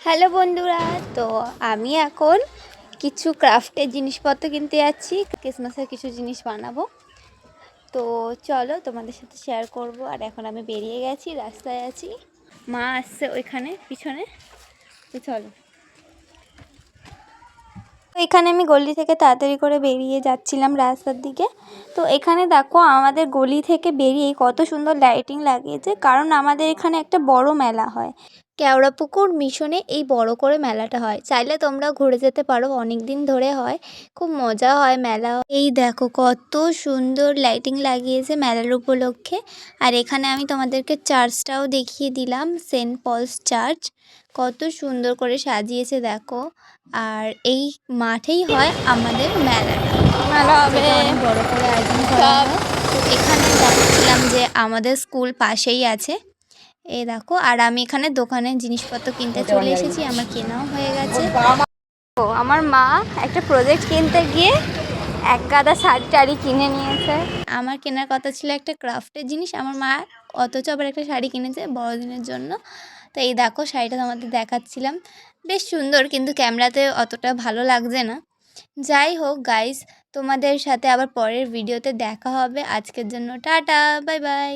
Hello বন্ধুরা, তো আমি এখন কিছু ক্রাফটের জিনিসপত্র কিনতে যাচ্ছি। ক্রিসমাসের কিছু জিনিস বানাবো, তো চলো তোমাদের সাথে শেয়ার করব। আর এখন আমি বেরিয়ে গেছি, রাস্তায় আছি, মা আসছে ওইখানে পিছনে, তো চলো। তো এখানে আমি গলি থেকে তাড়াতাড়ি করে বেরিয়ে যাচ্ছিলাম রাস্তার দিকে। তো এখানে দেখো আমাদের গলি থেকে বেরিয়ে কত সুন্দর লাইটিং লাগিয়েছে, কারণ আমাদের এখানে একটা বড় মেলা হয়। কেওড়াপুকুর মিশনে এই বড় করে মেলাটা হয়, চাইলে তোমরা ঘুরে যেতে পারো, অনেক দিন ধরে হয়, খুব মজা হয় মেলা। এই দেখো কত সুন্দর লাইটিং লাগিয়েছে মেলার উপলক্ষে। আর এখানে আমি তোমাদেরকে চার্চটাও দেখিয়ে দিলাম, সেন্ট পলস চার্চ, কত সুন্দর করে সাজিয়েছে দেখো। আর এই মাঠেই হয় আমাদের মেলা হবে, অনেক বড় করে আয়োজন করা হয়। তো এখানে দেখছিলাম যে আমাদের স্কুল পাশেই আছে, এই দেখো। আর আমি এখানে দোকানে জিনিসপত্র কিনতে চলে এসেছি, আমার কেনাও হয়ে গেছে। ও আমার মা একটা প্রজেক্ট কিনতে গিয়ে এক গাদা শাড়ি টাড়ি কিনে নিয়েছে। আমার কেনার কথা ছিল একটা ক্রাফটের জিনিস, আমার মা অথচ আবার একটা শাড়ি কিনেছে বড়দিনের জন্য। তো এই দেখো শাড়িটা তোমাদের দেখাচ্ছিলাম, বেশ সুন্দর, কিন্তু ক্যামেরাতে অতটা ভালো লাগছে না। যাই হোক গাইস, তোমাদের সাথে আবার পরের ভিডিওতে দেখা হবে। আজকের জন্য টাটা, বাই বাই।